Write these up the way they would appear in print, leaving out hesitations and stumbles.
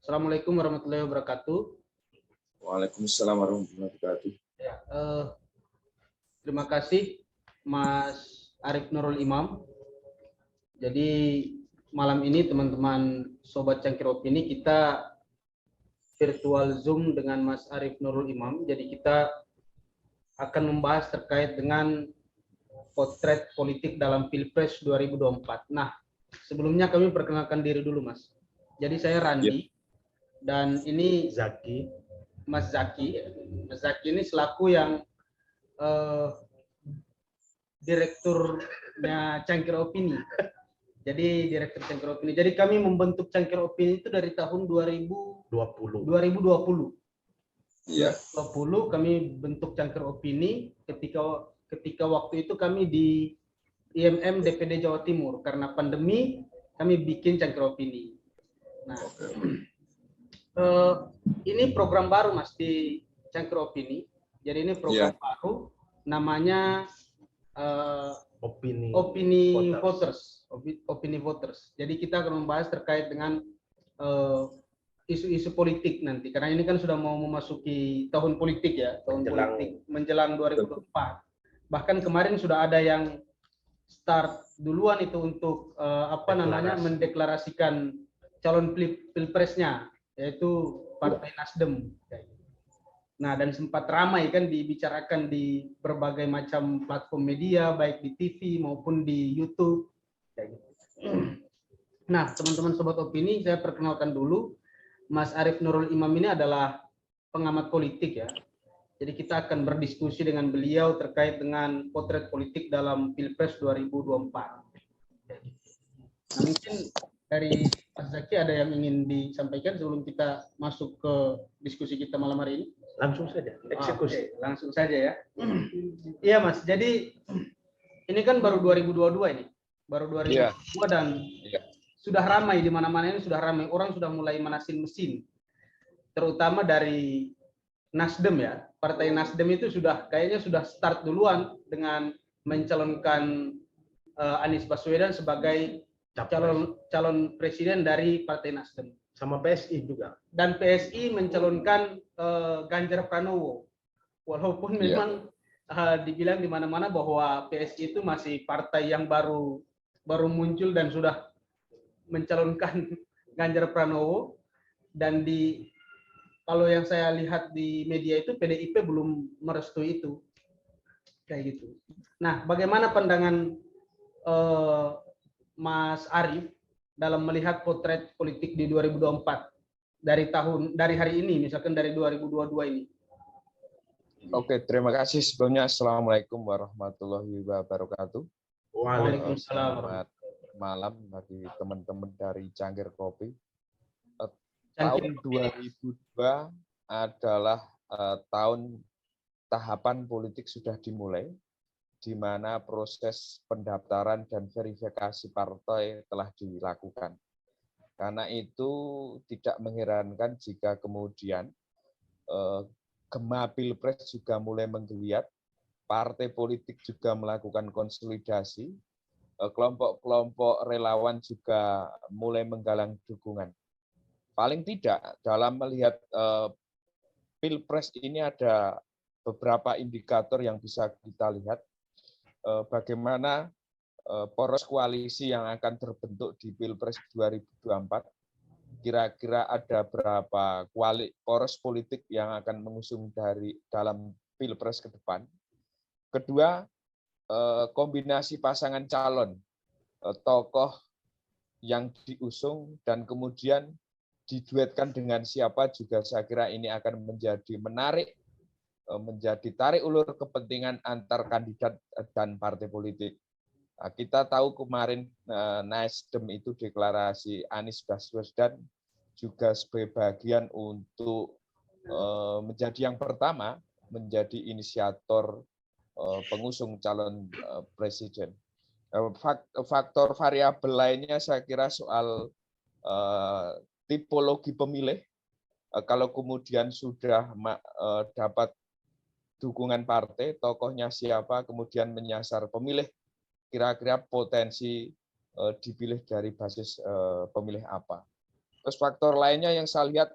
Assalamualaikum warahmatullahi wabarakatuh. Waalaikumsalam warahmatullahi wabarakatuh. Ya, terima kasih Mas Arif Nurul Imam. Jadi malam ini teman-teman Sobat Cangkir Opini kita virtual Zoom dengan Mas Arif Nurul Imam. Jadi kita akan membahas terkait dengan potret politik dalam Pilpres 2024. Nah, sebelumnya kami perkenalkan diri dulu, Mas. Jadi saya Randi dan ini Zaki. Mas Zaki. Mas Zaki ini selaku yang direkturnya Cangkir Opini. Jadi direktur Cangkir Opini. Jadi kami membentuk Cangkir Opini itu dari tahun 2020. Iya. 2020 kami bentuk Cangkir Opini ketika waktu itu kami di IMM DPD Jawa Timur karena pandemi kami bikin Cangkir Opini. Nah, ini program baru Mas di Cangkir Opini. Jadi ini program baru namanya Opini Voters. Jadi kita akan membahas terkait dengan isu-isu politik nanti. Karena ini kan sudah mau memasuki tahun politik ya, politik menjelang 2024. Bahkan kemarin sudah ada yang start duluan itu untuk mendeklarasikan calon pilpresnya, yaitu Partai Nasdem. Nah, dan sempat ramai kan dibicarakan di berbagai macam platform media, baik di TV maupun di YouTube. Nah, teman-teman Sobat Opini, saya perkenalkan dulu. Mas Arif Nurul Imam ini adalah pengamat politik ya. Jadi kita akan berdiskusi dengan beliau terkait dengan potret politik dalam Pilpres 2024. Nah, mungkin dari Mas Zaki ada yang ingin disampaikan sebelum kita masuk ke diskusi kita malam hari ini? Langsung saja, eksekusi. Langsung saja ya. Iya Mas, jadi ini kan baru 2022 ini. Baru 2022 dan sudah ramai di mana-mana ini sudah ramai. Orang sudah mulai manasin mesin. Terutama dari Nasdem ya. Partai Nasdem itu kayaknya sudah start duluan dengan mencalonkan Anies Baswedan sebagai calon presiden dari Partai Nasdem. Sama PSI juga. Dan PSI mencalonkan Ganjar Pranowo. Walaupun memang dibilang di mana-mana bahwa PSI itu masih partai yang baru muncul dan sudah mencalonkan Ganjar Pranowo, dan kalau yang saya lihat di media itu PDIP belum merestui itu, kayak gitu. Nah, bagaimana pandangan Mas Arif dalam melihat potret politik di 2024 dari hari ini, misalkan dari 2022 ini? Oke, terima kasih sebelumnya. Assalamualaikum warahmatullahi wabarakatuh. Waalaikumsalam. Selamat malam bagi teman-teman dari Cangkir Kopi. Cangkir Tahun 2002 adalah tahun tahapan politik sudah dimulai, di mana proses pendaftaran dan verifikasi partai telah dilakukan. Karena itu tidak mengherankan jika kemudian gema Pilpres juga mulai menggeliat, partai politik juga melakukan konsolidasi, kelompok-kelompok relawan juga mulai menggalang dukungan. Paling tidak dalam melihat Pilpres ini ada beberapa indikator yang bisa kita lihat bagaimana poros koalisi yang akan terbentuk di Pilpres 2024. Kira-kira ada berapa poros politik yang akan mengusung dalam Pilpres ke depan. Kedua, kombinasi pasangan calon, tokoh yang diusung dan kemudian diduetkan dengan siapa juga saya kira ini akan menjadi menarik, menjadi tarik ulur kepentingan antar kandidat dan partai politik. Nah, kita tahu kemarin Nasdem itu deklarasi Anies Baswedan juga sebagai bagian untuk menjadi yang pertama menjadi inisiator pengusung calon presiden. Faktor variabel lainnya saya kira soal tipologi pemilih. Kalau kemudian sudah dapat dukungan partai, tokohnya siapa, kemudian menyasar pemilih, kira-kira potensi dipilih dari basis pemilih apa. Terus faktor lainnya yang saya lihat,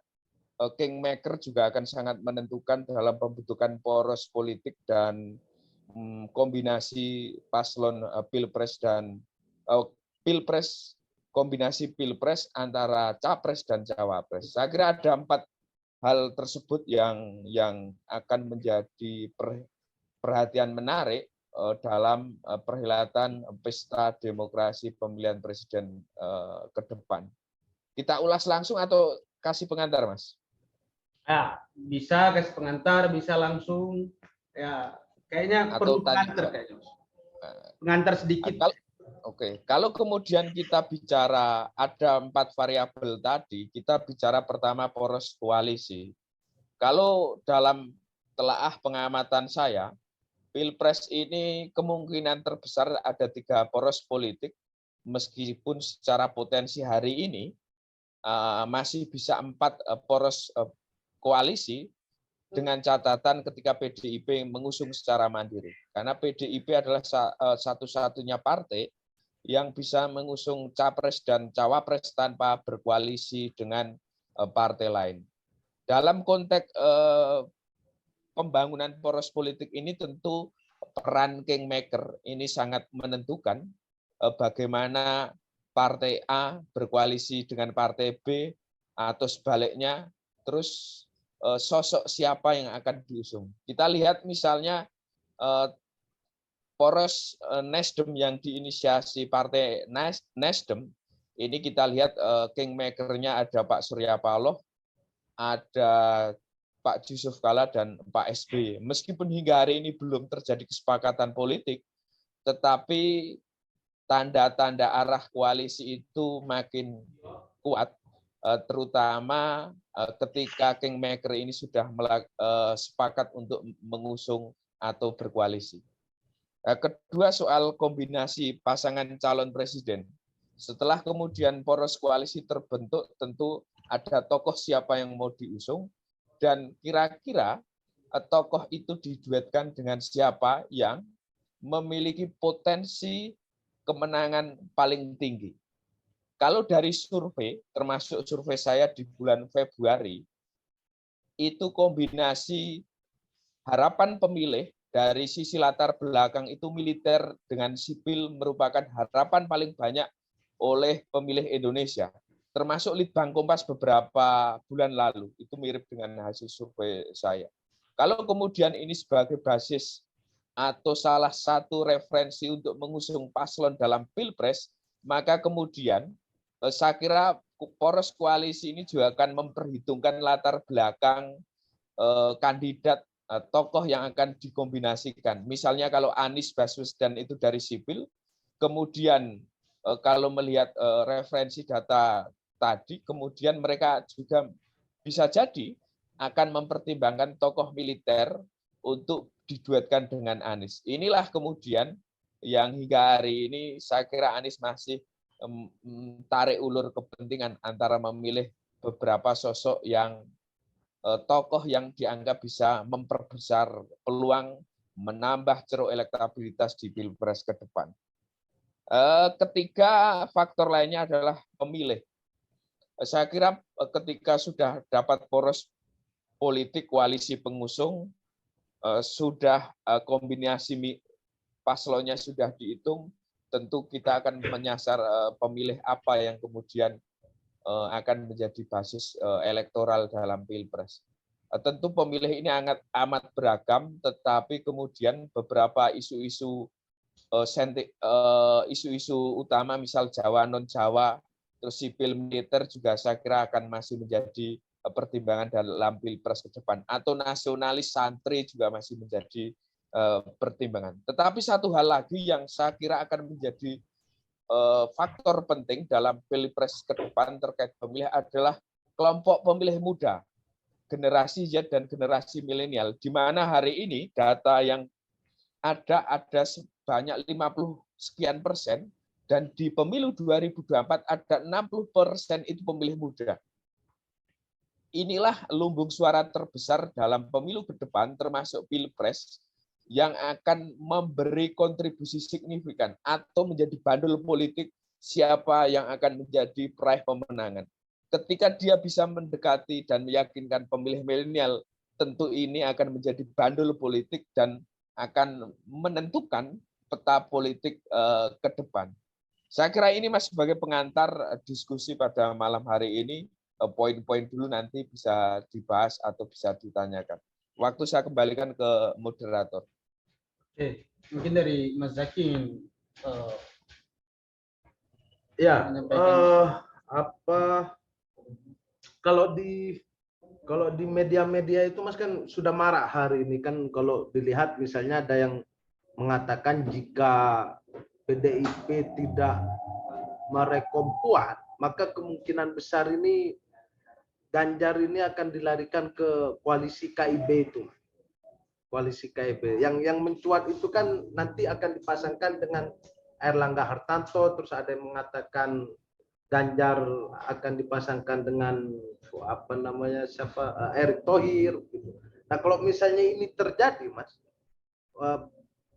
kingmaker juga akan sangat menentukan dalam pembentukan poros politik dan kombinasi paslon pilpres dan pilpres, kombinasi pilpres antara capres dan cawapres. Saya kira ada 4 hal tersebut yang akan menjadi perhatian menarik dalam perhelatan pesta demokrasi pemilihan presiden ke depan. Kita ulas langsung atau kasih pengantar, Mas? Ya, bisa kasih pengantar, bisa langsung. Ya, kayaknya Atau perlu pengantar kayaknya. Pengantar sedikit. Kalau kemudian kita bicara ada 4 variabel tadi, kita bicara pertama poros koalisi. Kalau dalam telaah pengamatan saya, Pilpres ini kemungkinan terbesar ada 3 poros politik, meskipun secara potensi hari ini masih bisa 4 poros koalisi, dengan catatan ketika PDIP mengusung secara mandiri. Karena PDIP adalah satu-satunya partai yang bisa mengusung capres dan cawapres tanpa berkoalisi dengan partai lain. Dalam konteks pembangunan poros politik ini tentu peran kingmaker ini sangat menentukan bagaimana partai A berkoalisi dengan partai B atau sebaliknya, terus sosok siapa yang akan diusung. Kita lihat misalnya poros Nasdem yang diinisiasi partai Nasdem, ini kita lihat kingmaker-nya ada Pak Surya Paloh, ada Pak Yusuf Kalla, dan Pak SBY. Meskipun hingga hari ini belum terjadi kesepakatan politik, tetapi tanda-tanda arah koalisi itu makin kuat, terutama ketika kingmaker ini sudah sepakat untuk mengusung atau berkoalisi. Kedua, soal kombinasi pasangan calon presiden. Setelah kemudian poros koalisi terbentuk, tentu ada tokoh siapa yang mau diusung, dan kira-kira tokoh itu diduetkan dengan siapa yang memiliki potensi kemenangan paling tinggi. Kalau dari survei, termasuk survei saya di bulan Februari, itu kombinasi harapan pemilih dari sisi latar belakang itu militer dengan sipil merupakan harapan paling banyak oleh pemilih Indonesia. Termasuk Litbang Kompas beberapa bulan lalu, itu mirip dengan hasil survei saya. Kalau kemudian ini sebagai basis atau salah satu referensi untuk mengusung paslon dalam Pilpres, maka kemudian saya kira poros koalisi ini juga akan memperhitungkan latar belakang kandidat tokoh yang akan dikombinasikan. Misalnya kalau Anies Baswedan itu dari sipil, kemudian kalau melihat referensi data tadi, kemudian mereka juga bisa jadi akan mempertimbangkan tokoh militer untuk diduetkan dengan Anies. Inilah kemudian yang hingga hari ini saya kira Anies masih tarik ulur kepentingan antara memilih beberapa sosok yang tokoh yang dianggap bisa memperbesar peluang menambah ceruk elektabilitas di Pilpres ke depan. Ketiga, faktor lainnya adalah pemilih. Saya kira ketika sudah dapat poros politik koalisi pengusung, sudah kombinasi paslonnya sudah dihitung, tentu kita akan menyasar pemilih apa yang kemudian akan menjadi basis elektoral dalam Pilpres. Tentu pemilih ini amat beragam, tetapi kemudian beberapa isu-isu utama, misal Jawa, non-Jawa, terus sipil militer juga saya kira akan masih menjadi pertimbangan dalam Pilpres ke depan. Atau nasionalis santri juga masih menjadi pertimbangan. Tetapi satu hal lagi yang saya kira akan menjadi faktor penting dalam Pilpres ke depan terkait pemilih adalah kelompok pemilih muda, generasi Z dan generasi milenial, di mana hari ini data yang ada sebanyak 50 sekian persen, dan di pemilu 2024 ada 60% itu pemilih muda. Inilah lumbung suara terbesar dalam pemilu ke depan, termasuk Pilpres, yang akan memberi kontribusi signifikan atau menjadi bandul politik siapa yang akan menjadi peraih pemenangan. ketika dia bisa mendekati dan meyakinkan pemilih milenial, tentu ini akan menjadi bandul politik dan akan menentukan peta politik ke depan. Saya kira ini Mas sebagai pengantar diskusi pada malam hari ini, poin-poin dulu nanti bisa dibahas atau bisa ditanyakan. Waktu saya kembalikan ke moderator. Oke, mungkin dari Mas Zaki ingin Ya, menyampaikan. kalau di media-media itu Mas kan sudah marah hari ini kan, kalau dilihat misalnya ada yang mengatakan jika PDIP tidak merekom Puan, maka kemungkinan besar ini Ganjar ini akan dilarikan ke koalisi KIB itu. Koalisi KIB. Yang mencuat itu kan nanti akan dipasangkan dengan Erlangga Hartarto, terus ada yang mengatakan Ganjar akan dipasangkan dengan Erick Thohir. Nah kalau misalnya ini terjadi, Mas,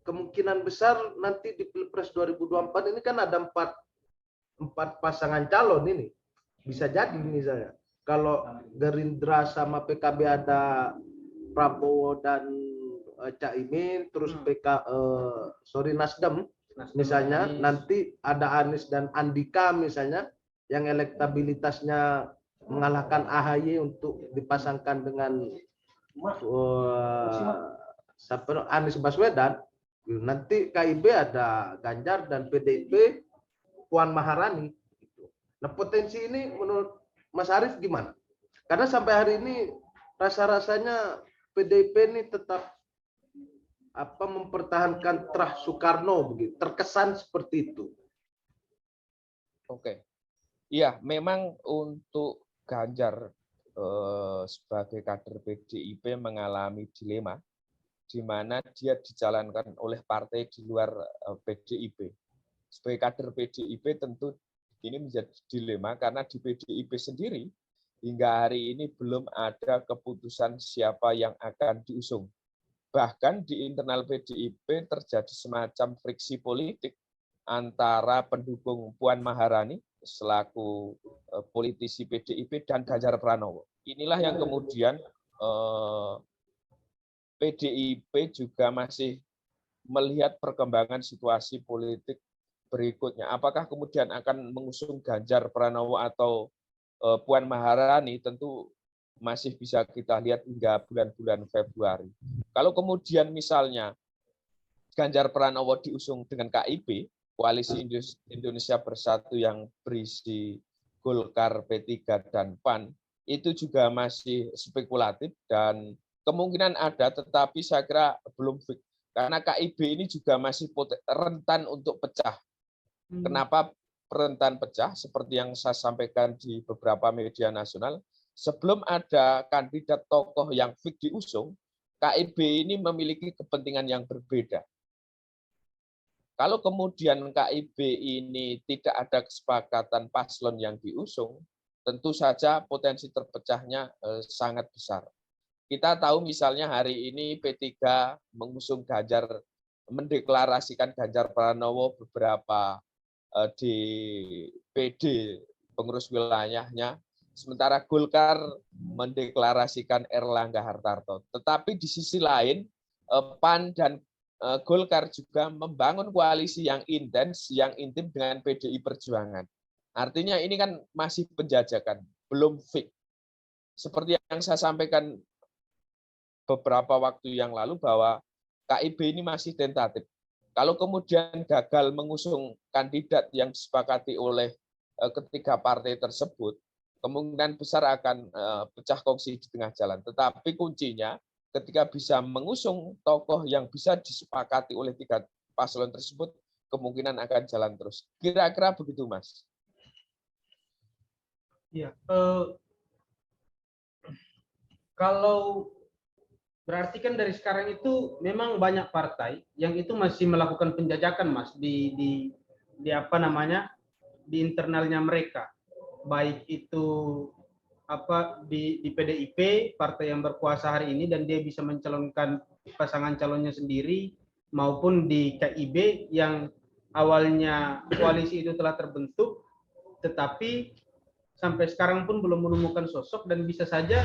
kemungkinan besar nanti di Pilpres 2024 ini kan ada empat pasangan calon ini. Bisa jadi misalnya kalau Gerindra sama PKB ada Prabowo dan Caimin, terus Nasdem misalnya, nanti ada Anies dan Andika misalnya, yang elektabilitasnya mengalahkan AHY untuk dipasangkan dengan Anies Baswedan. Nanti KIB ada Ganjar dan PDIP Puan Maharani. Nah potensi ini menurut Mas Arief gimana? Karena sampai hari ini rasa-rasanya PDIP ini tetap mempertahankan terah Soekarno, begitu. Terkesan seperti itu. Oke. Iya, memang untuk Ganjar sebagai kader PDIP mengalami dilema di mana dia dijalankan oleh partai di luar PDIP. Sebagai kader PDIP tentu ini menjadi dilema karena di PDIP sendiri hingga hari ini belum ada keputusan siapa yang akan diusung. Bahkan di internal PDIP terjadi semacam friksi politik antara pendukung Puan Maharani selaku politisi PDIP dan Ganjar Pranowo. Inilah yang kemudian PDIP juga masih melihat perkembangan situasi politik berikutnya. Apakah kemudian akan mengusung Ganjar Pranowo atau Puan Maharani, tentu masih bisa kita lihat hingga bulan-bulan Februari. Kalau kemudian misalnya Ganjar Pranowo diusung dengan KIB, Koalisi Indonesia Bersatu yang berisi Golkar, P3, dan PAN, itu juga masih spekulatif dan kemungkinan ada, tetapi saya kira belum fix. Karena KIB ini juga masih rentan untuk pecah. Kenapa rentan pecah? Seperti yang saya sampaikan di beberapa media nasional, sebelum ada kandidat tokoh yang fix diusung, KIB ini memiliki kepentingan yang berbeda. Kalau kemudian KIB ini tidak ada kesepakatan paslon yang diusung, tentu saja potensi terpecahnya sangat besar. Kita tahu misalnya hari ini P3 mengusung Ganjar, mendeklarasikan Ganjar Pranowo beberapa di PD pengurus wilayahnya, sementara Golkar mendeklarasikan Erlangga Hartarto. Tetapi di sisi lain, PAN dan Golkar juga membangun koalisi yang intens, yang intim dengan PDI Perjuangan. Artinya ini kan masih penjajakan, belum fix. Seperti yang saya sampaikan beberapa waktu yang lalu bahwa KIB ini masih tentatif. Kalau kemudian gagal mengusung kandidat yang disepakati oleh ketiga partai tersebut, kemungkinan besar akan pecah kongsi di tengah jalan. Tetapi kuncinya ketika bisa mengusung tokoh yang bisa disepakati oleh tiga paslon tersebut, kemungkinan akan jalan terus. Kira-kira begitu, Mas. Ya, kalau berarti kan dari sekarang itu memang banyak partai yang itu masih melakukan penjajakan, Mas, di apa namanya, di internalnya mereka, baik itu di PDIP, partai yang berkuasa hari ini, dan dia bisa mencalonkan pasangan calonnya sendiri, maupun di KIB yang awalnya koalisi itu telah terbentuk, tetapi sampai sekarang pun belum menemukan sosok, dan bisa saja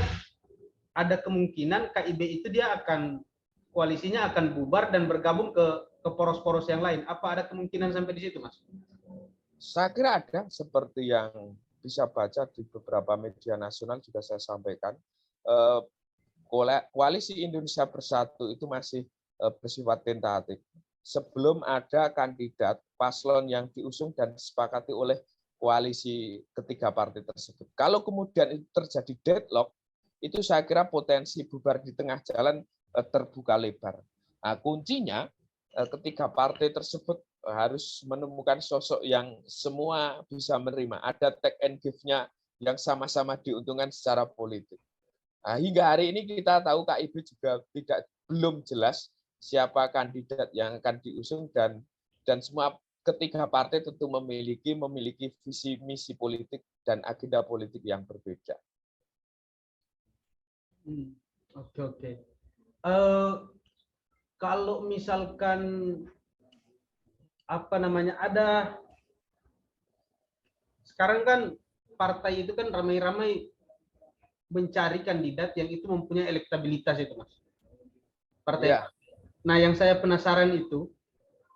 ada kemungkinan KIB itu dia akan koalisinya akan bubar dan bergabung ke poros-poros yang lain. Apa ada kemungkinan sampai di situ, Mas? Saya kira ada, seperti yang bisa baca di beberapa media nasional juga saya sampaikan. Koalisi Indonesia Bersatu itu masih bersifat tentatif. Sebelum ada kandidat paslon yang diusung dan disepakati oleh koalisi ketiga partai tersebut. Kalau kemudian itu terjadi deadlock, itu saya kira potensi bubar di tengah jalan terbuka lebar. Nah, kuncinya ketiga partai tersebut harus menemukan sosok yang semua bisa menerima. Ada take and give-nya yang sama-sama diuntungkan secara politik. Nah, hingga hari ini kita tahu KIB juga belum jelas siapa kandidat yang akan diusung, dan semua ketiga partai tentu memiliki visi misi politik dan agenda politik yang berbeda. Oke. Kalau misalkan ada sekarang kan partai itu kan ramai-ramai mencari kandidat yang itu mempunyai elektabilitas itu, Mas. Partai. Ya. Nah, yang saya penasaran itu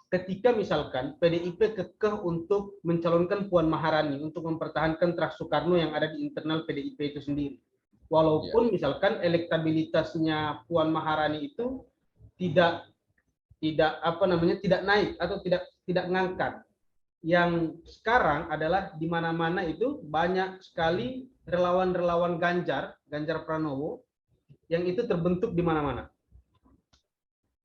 ketika misalkan PDIP kekeh untuk mencalonkan Puan Maharani untuk mempertahankan Trust Soekarno yang ada di internal PDIP itu sendiri. Walaupun misalkan elektabilitasnya Puan Maharani itu tidak naik atau tidak ngangkat. Yang sekarang adalah di mana-mana itu banyak sekali relawan-relawan Ganjar Pranowo yang itu terbentuk di mana-mana.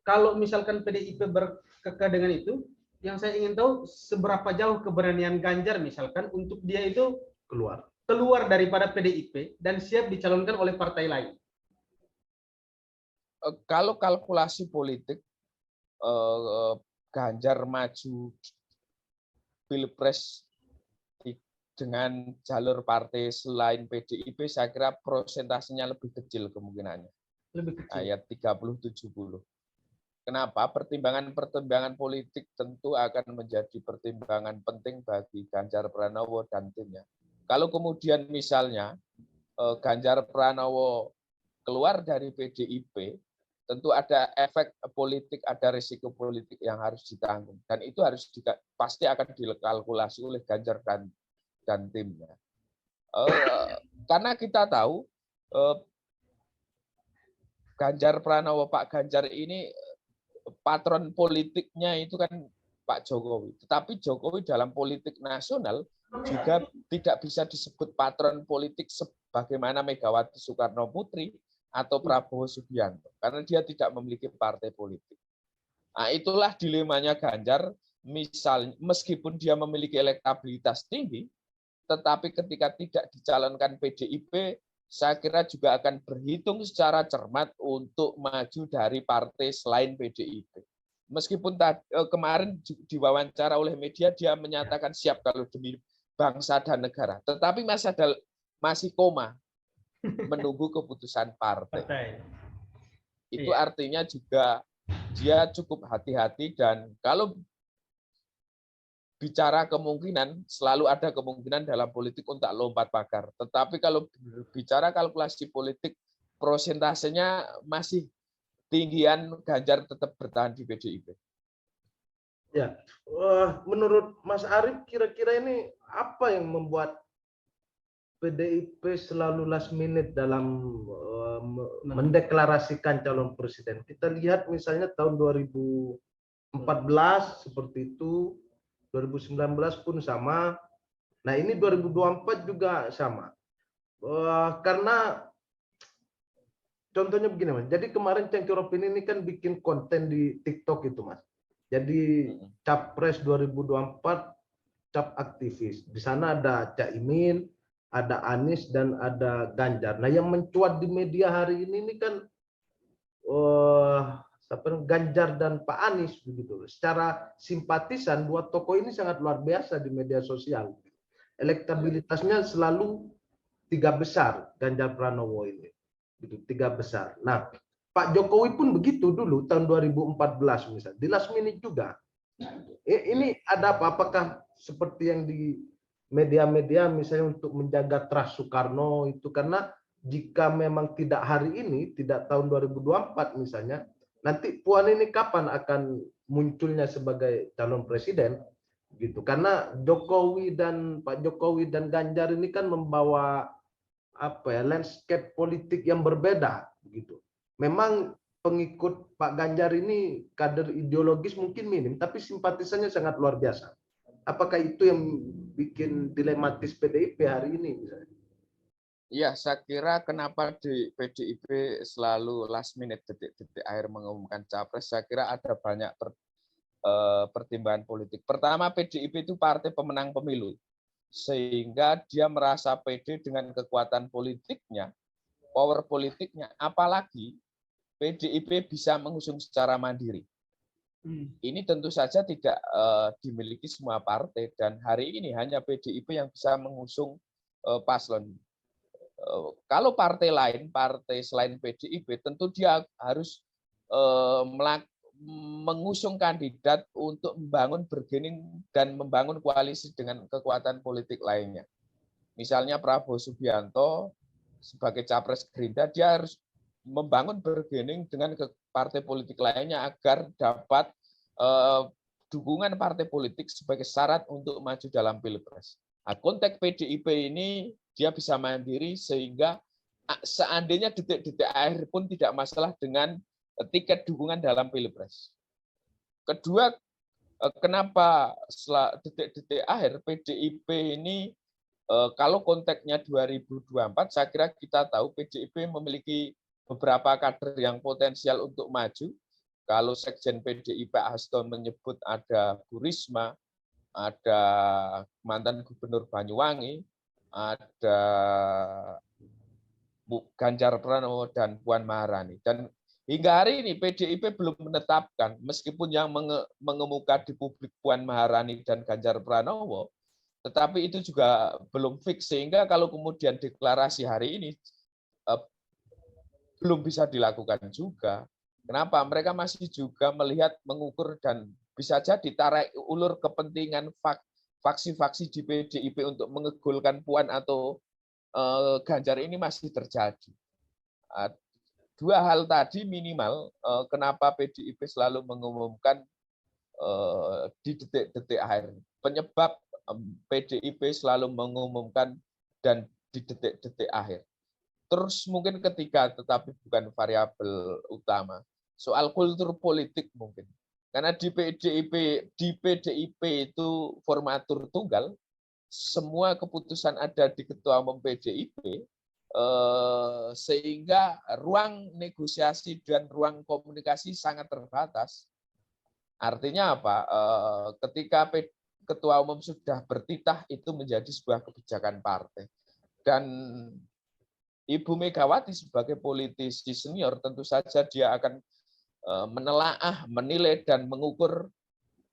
Kalau misalkan PDIP berkekeh dengan itu, yang saya ingin tahu seberapa jauh keberanian Ganjar misalkan untuk dia itu keluar daripada PDIP dan siap dicalonkan oleh partai lain. Kalau kalkulasi politik Ganjar maju Pilpres dengan jalur partai selain PDIP, saya kira persentasenya lebih kecil kemungkinannya. Lebih kecil. Ayat 30-70. Kenapa? Pertimbangan politik tentu akan menjadi pertimbangan penting bagi Ganjar Pranowo dan timnya. Kalau kemudian misalnya Ganjar Pranowo keluar dari PDIP, tentu ada efek politik, ada risiko politik yang harus ditanggung. Dan itu pasti akan dikalkulasi oleh Ganjar dan timnya. Karena kita tahu Ganjar Pranowo, Pak Ganjar ini patron politiknya itu kan Pak Jokowi. Tetapi Jokowi dalam politik nasional juga tidak bisa disebut patron politik sebagaimana Megawati Soekarno Putri atau Prabowo Subianto, karena dia tidak memiliki partai politik. Nah, itulah dilemanya Ganjar, misalnya meskipun dia memiliki elektabilitas tinggi, tetapi ketika tidak dicalonkan PDIP, saya kira juga akan berhitung secara cermat untuk maju dari partai selain PDIP. Meskipun kemarin diwawancara oleh media, dia menyatakan siap kalau demi bangsa dan negara, tetapi masih koma menunggu keputusan partai. Itu artinya juga dia cukup hati-hati, dan kalau bicara kemungkinan, selalu ada kemungkinan dalam politik untuk lompat pagar. Tetapi kalau bicara kalkulasi politik, prosentasenya masih tinggian Ganjar tetap bertahan di PDIP. Ya, menurut Mas Arief, kira-kira ini apa yang membuat PDIP selalu last minute dalam mendeklarasikan calon presiden? Kita lihat misalnya tahun 2014 seperti itu, 2019 pun sama. Nah, ini 2024 juga sama. Karena contohnya begini, Mas. Jadi kemarin Cengkiropin ini kan bikin konten di TikTok itu, Mas. Jadi Capres 2024 cap aktivis. Di sana ada Caimin, ada Anies, dan ada Ganjar. Nah, yang mencuat di media hari ini kan Ganjar dan Pak Anies begitu. Secara simpatisan dua tokoh ini sangat luar biasa di media sosial. Elektabilitasnya selalu 3 besar Ganjar Pranowo ini. Gitu, 3 besar. Nah, Pak Jokowi pun begitu dulu tahun 2014 misalnya. Di last minute juga. Ini ada apa? Apakah seperti yang media-media misalnya untuk menjaga trust Soekarno itu, karena jika memang tidak hari ini, tidak tahun 2024 misalnya, nanti Puan ini kapan akan munculnya sebagai calon presiden gitu. Karena Pak Jokowi dan Ganjar ini kan membawa landscape politik yang berbeda gitu. Memang pengikut Pak Ganjar ini kader ideologis mungkin minim, tapi simpatisannya sangat luar biasa. Apakah itu yang bikin dilematis PDIP hari ini misalnya? Ya, saya kira kenapa di PDIP selalu last minute, detik-detik akhir mengumumkan capres, saya kira ada banyak pertimbangan politik. Pertama, PDIP itu partai pemenang pemilu, sehingga dia merasa pede dengan kekuatan politiknya, power politiknya, apalagi PDIP bisa mengusung secara mandiri. Ini tentu saja tidak dimiliki semua partai, dan hari ini hanya PDIP yang bisa mengusung paslon. Kalau partai lain, partai selain PDIP, tentu dia harus mengusung kandidat untuk membangun bargaining dan membangun koalisi dengan kekuatan politik lainnya. Misalnya Prabowo Subianto sebagai capres Gerindra, dia harus membangun bargaining dengan partai politik lainnya agar dapat dukungan partai politik sebagai syarat untuk maju dalam pilpres. Nah, konteks PDIP ini dia bisa mandiri sehingga seandainya detik-detik akhir pun tidak masalah dengan tiket dukungan dalam pilpres. Kedua, kenapa setelah detik-detik akhir PDIP ini kalau konteksnya 2024, saya kira kita tahu PDIP memiliki beberapa kader yang potensial untuk maju. Kalau Sekjen PDIP Hasto menyebut ada Bu Risma, ada mantan Gubernur Banyuwangi, ada Ganjar Pranowo dan Puan Maharani. Dan hingga hari ini PDIP belum menetapkan, meskipun yang mengemuka di publik Puan Maharani dan Ganjar Pranowo, tetapi itu juga belum fix, sehingga kalau kemudian deklarasi hari ini belum bisa dilakukan juga. Kenapa? Mereka masih juga melihat, mengukur, dan bisa jadi tarik ulur kepentingan faksi-faksi di PDIP untuk mengegulkan Puan atau Ganjar ini masih terjadi. Dua hal tadi minimal kenapa PDIP selalu mengumumkan di detik-detik akhir. Penyebab PDIP selalu mengumumkan dan di detik-detik akhir. Terus mungkin ketiga, tetapi bukan variabel utama, soal kultur politik mungkin. Karena di PDIP itu formatur tunggal, semua keputusan ada di Ketua Umum PDIP, sehingga ruang negosiasi dan ruang komunikasi sangat terbatas. Artinya apa? Ketika Ketua Umum sudah bertitah, itu menjadi sebuah kebijakan partai. Dan Ibu Megawati sebagai politisi senior tentu saja dia akan menelaah, menilai, dan mengukur,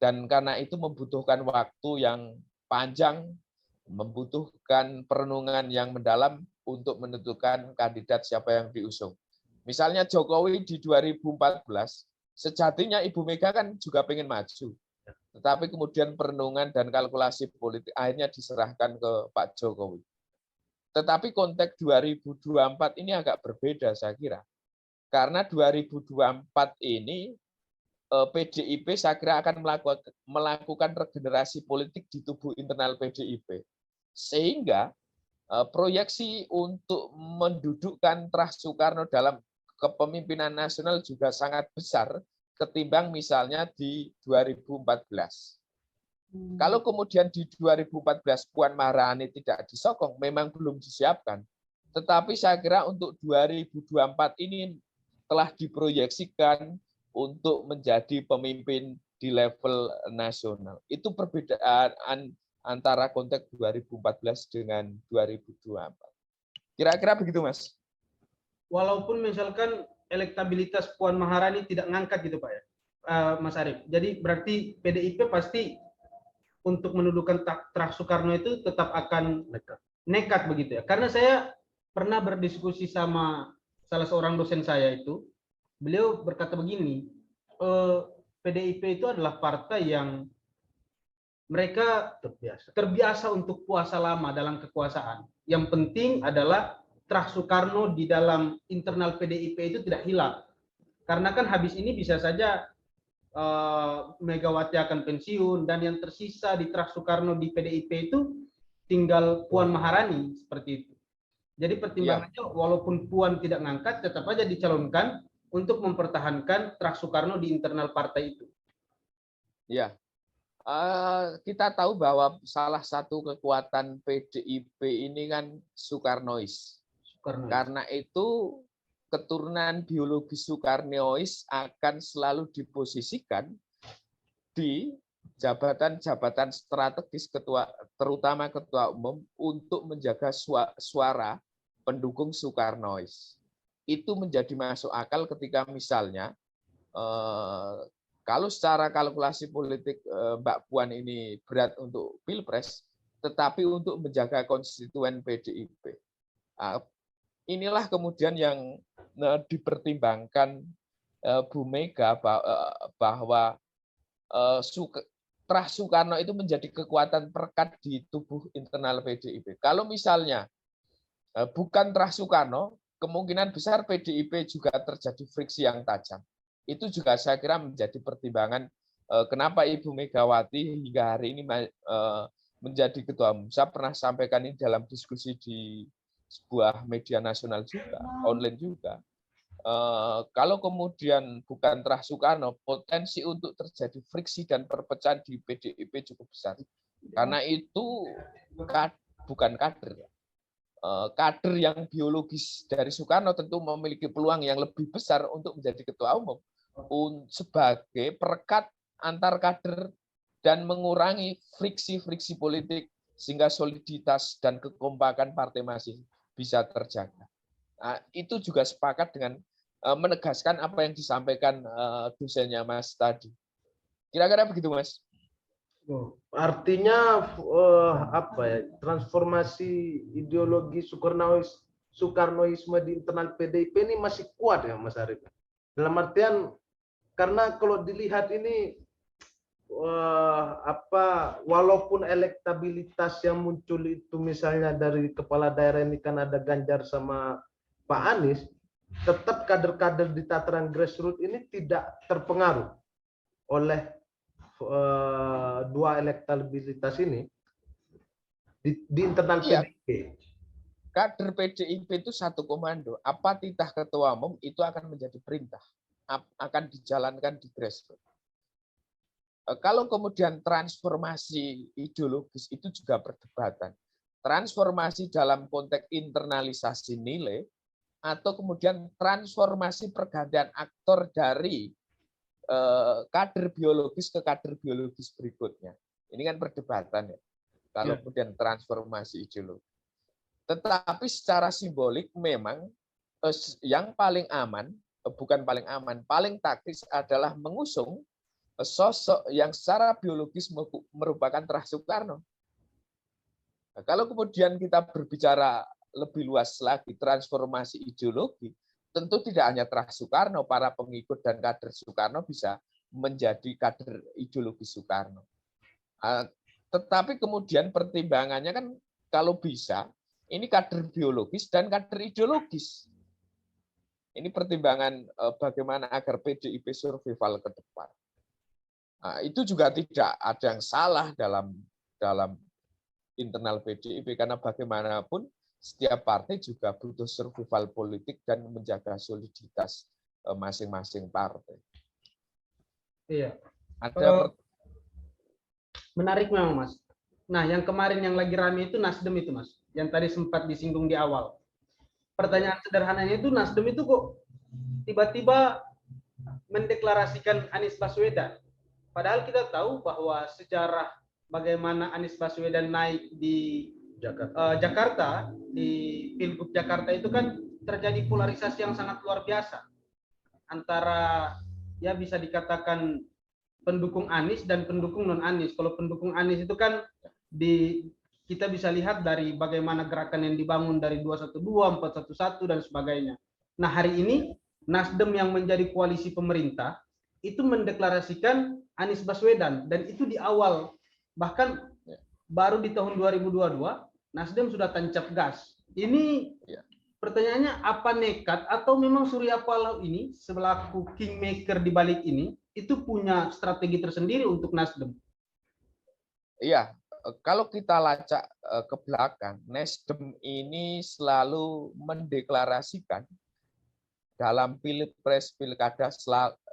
dan karena itu membutuhkan waktu yang panjang, membutuhkan perenungan yang mendalam untuk menentukan kandidat siapa yang diusung. Misalnya Jokowi di 2014, sejatinya Ibu Mega kan juga pengen maju, tetapi kemudian perenungan dan kalkulasi politik akhirnya diserahkan ke Pak Jokowi. Tetapi konteks 2024 ini agak berbeda saya kira. Karena 2024 ini PDIP saya kira akan melakukan regenerasi politik di tubuh internal PDIP. Sehingga proyeksi untuk mendudukkan trust Soekarno dalam kepemimpinan nasional juga sangat besar ketimbang misalnya di 2014. Kalau kemudian di 2014 Puan Maharani tidak disokong, memang belum disiapkan. Tetapi saya kira untuk 2024 ini telah diproyeksikan untuk menjadi pemimpin di level nasional. Itu perbedaan antara konteks 2014 dengan 2024. Kira-kira begitu, Mas. Walaupun misalkan elektabilitas Puan Maharani tidak ngangkat gitu Pak ya, Mas Arief. Jadi berarti PDIP pasti untuk mendudukan trust Soekarno itu tetap akan nekat begitu ya. Karena saya pernah berdiskusi sama salah seorang dosen saya itu, beliau berkata begini, PDIP itu adalah partai yang mereka terbiasa untuk puasa lama dalam kekuasaan. Yang penting adalah terah Soekarno di dalam internal PDIP itu tidak hilang. Karena kan habis ini bisa saja Megawati akan pensiun, dan yang tersisa di terah Soekarno di PDIP itu tinggal Puan Maharani, seperti itu. Jadi pertimbangannya walaupun Puan tidak ngangkat, tetap aja dicalonkan untuk mempertahankan terah Soekarno di internal partai itu. Ya, kita tahu bahwa salah satu kekuatan PDIP ini kan Soekarnois. Karena itu keturunan biologis Soekarnois akan selalu diposisikan di jabatan-jabatan strategis terutama ketua umum untuk menjaga suara pendukung Soekarnois. Itu menjadi masuk akal ketika misalnya kalau secara kalkulasi politik Mbak Puan ini berat untuk Pilpres, tetapi untuk menjaga konstituen PDIP. Inilah kemudian yang dipertimbangkan Bu Mega bahwa terah Soekarno itu menjadi kekuatan perekat di tubuh internal PDIP. Kalau misalnya bukan terah Soekarno, kemungkinan besar PDIP juga terjadi friksi yang tajam. Itu juga saya kira menjadi pertimbangan kenapa Ibu Megawati hingga hari ini menjadi ketua umum. Saya pernah sampaikan ini dalam diskusi di sebuah media nasional juga, online juga. Kalau kemudian bukan terah Soekarno, potensi untuk terjadi friksi dan perpecahan di PDIP cukup besar. Karena itu bukan kader. Kader yang biologis dari Soekarno tentu memiliki peluang yang lebih besar untuk menjadi ketua umum sebagai perekat antar kader dan mengurangi friksi-friksi politik sehingga soliditas dan kekompakan partai masih bisa terjaga. Nah, itu juga sepakat dengan menegaskan apa yang disampaikan dosennya Mas tadi. Kira-kira begitu, Mas. Artinya transformasi ideologi Soekarnoisme di internal PDIP ini masih kuat ya, Mas Arief. Dalam artian karena kalau dilihat ini walaupun elektabilitas yang muncul itu misalnya dari kepala daerah ini kan ada Ganjar sama Pak Anies, tetap kader-kader di tataran grassroots ini tidak terpengaruh oleh dua elektabilitas ini di internal PDIP. Kader PDIP itu satu komando. Apa titah ketua umum itu akan menjadi perintah, akan dijalankan di grassroots. Kalau kemudian transformasi ideologis itu juga perdebatan. Transformasi dalam konteks internalisasi nilai atau kemudian transformasi pergantian aktor dari kader biologis ke kader biologis berikutnya. Ini kan perdebatan ya. Kalau kemudian transformasi ideologi. Tetapi secara simbolik memang yang paling aman, bukan paling aman, paling taktis adalah mengusung sosok yang secara biologis merupakan terah Soekarno. Nah, kalau kemudian kita berbicara lebih luas lagi transformasi ideologi, tentu tidak hanya terah Soekarno, para pengikut dan kader Soekarno bisa menjadi kader ideologi Soekarno. Tetapi kemudian pertimbangannya kan kalau bisa, ini kader biologis dan kader ideologis. Ini pertimbangan bagaimana agar PDIP survival ke depan. Nah, itu juga tidak ada yang salah dalam internal PDIP karena bagaimanapun setiap partai juga butuh survival politik dan menjaga soliditas masing-masing partai. Iya. Menarik memang, Mas. Nah, yang kemarin yang lagi rame itu Nasdem itu, Mas. Yang tadi sempat disinggung di awal. Pertanyaan sederhananya itu Nasdem itu kok tiba-tiba mendeklarasikan Anies Baswedan. Padahal kita tahu bahwa sejarah bagaimana Anies Baswedan naik di Jakarta, di Pilgub Jakarta itu kan terjadi polarisasi yang sangat luar biasa antara ya bisa dikatakan pendukung Anies dan pendukung non Anies. Kalau pendukung Anies itu kan kita bisa lihat dari bagaimana gerakan yang dibangun dari 212, 411 dan sebagainya. Nah, hari ini Nasdem yang menjadi koalisi pemerintah itu mendeklarasikan Anies Baswedan, dan itu di awal Bahkan Ya. baru di tahun 2022 Nasdem sudah tancap gas. Ini Ya. pertanyaannya, apa nekat atau memang Surya Paloh ini selaku kingmaker di balik ini itu punya strategi tersendiri untuk Nasdem? Iya, kalau kita lacak ke belakang, Nasdem ini selalu mendeklarasikan dalam pilpres pilkada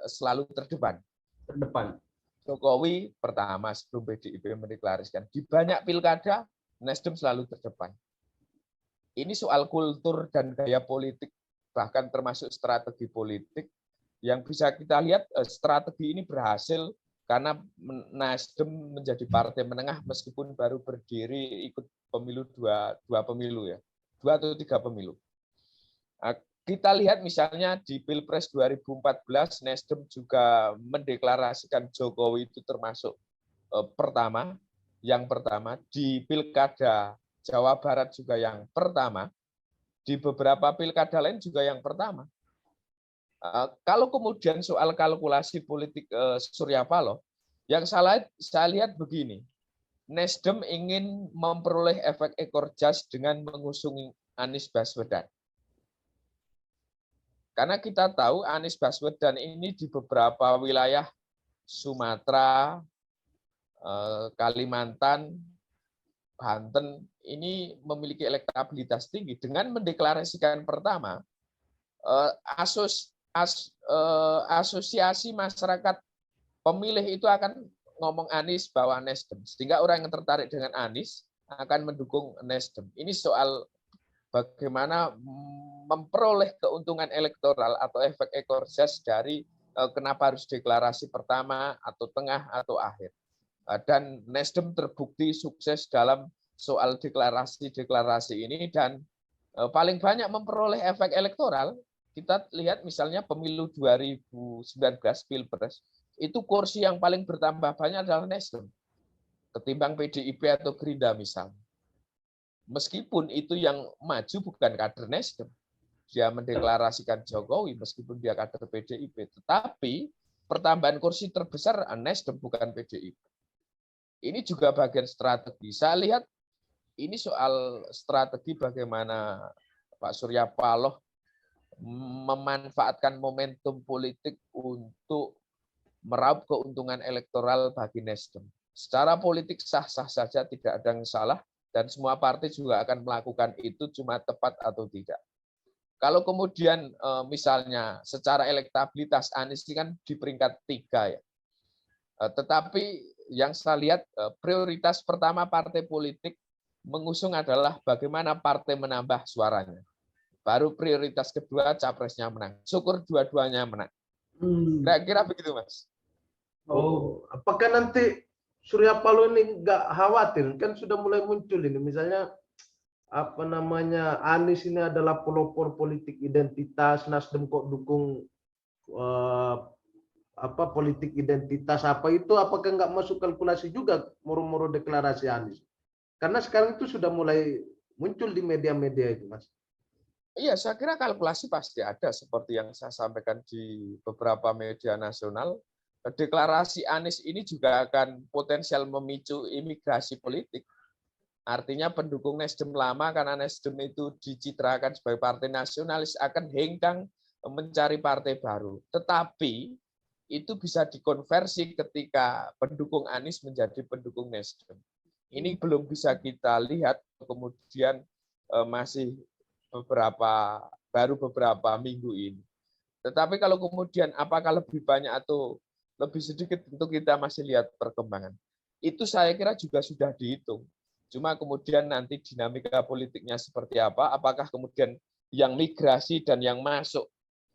selalu terdepan. Terdepan. Jokowi pertama sebelum PDIP mendeklarasikan. Di banyak pilkada, Nasdem selalu terdepan. Ini soal kultur dan gaya politik, bahkan termasuk strategi politik, yang bisa kita lihat strategi ini berhasil karena Nasdem menjadi partai menengah meskipun baru berdiri ikut pemilu dua pemilu ya, 2 atau 3 pemilu. Nah, kita lihat misalnya di Pilpres 2014 Nasdem juga mendeklarasikan Jokowi itu termasuk yang pertama di Pilkada Jawa Barat juga yang pertama, di beberapa pilkada lain juga yang pertama. Kalau kemudian soal kalkulasi politik Surya Paloh, yang saya lihat begini, Nasdem ingin memperoleh efek ekor jas dengan mengusung Anies Baswedan. Karena kita tahu Anies Baswedan ini di beberapa wilayah Sumatera, Kalimantan, Banten ini memiliki elektabilitas tinggi. Dengan mendeklarasikan pertama, asosiasi masyarakat pemilih itu akan ngomong Anies bawa Nasdem. Sehingga orang yang tertarik dengan Anies akan mendukung Nasdem. Ini soal bagaimana memperoleh keuntungan elektoral atau efek ekor jas dari kenapa harus deklarasi pertama atau tengah atau akhir. Dan Nasdem terbukti sukses dalam soal deklarasi ini dan paling banyak memperoleh efek elektoral. Kita lihat misalnya pemilu 2019 Pilpres, itu kursi yang paling bertambah banyak adalah Nasdem ketimbang PDIP atau Gerindra misalnya. Meskipun itu yang maju bukan kader Nasdem, dia mendeklarasikan Jokowi meskipun dia kader PDIP, tetapi pertambahan kursi terbesar Nasdem bukan PDIP. Ini juga bagian strategi. Saya lihat ini soal strategi bagaimana Pak Surya Paloh memanfaatkan momentum politik untuk meraup keuntungan elektoral bagi Nasdem. Secara politik sah-sah saja, tidak ada yang salah, dan semua partai juga akan melakukan itu, cuma tepat atau tidak. Kalau kemudian misalnya secara elektabilitas Anies ini kan di peringkat 3 ya. Tetapi yang saya lihat prioritas pertama partai politik mengusung adalah bagaimana partai menambah suaranya. Baru prioritas kedua capresnya menang. Syukur dua-duanya menang. Kira-kira begitu, Mas. Oh, apakah nanti Surya Paloh ini nggak khawatir? Kan sudah mulai muncul ini, misalnya apa namanya, Anies ini adalah pelopor politik identitas, Nasdem kok dukung apa politik identitas apa itu, apakah nggak masuk kalkulasi juga moro-moro deklarasi Anies? Karena sekarang itu sudah mulai muncul di media-media itu, Mas. Iya, saya kira kalkulasi pasti ada seperti yang saya sampaikan di beberapa media nasional. Deklarasi Anies ini juga akan potensial memicu imigrasi politik. Artinya pendukung Nasdem lama karena Nasdem itu dicitrakan sebagai partai nasionalis akan hengkang mencari partai baru. Tetapi itu bisa dikonversi ketika pendukung Anies menjadi pendukung Nasdem. Ini belum bisa kita lihat, kemudian masih baru beberapa minggu ini. Tetapi kalau kemudian apakah lebih banyak atau lebih sedikit, tentu kita masih lihat perkembangan. Itu saya kira juga sudah dihitung. Cuma kemudian nanti dinamika politiknya seperti apa, apakah kemudian yang migrasi dan yang masuk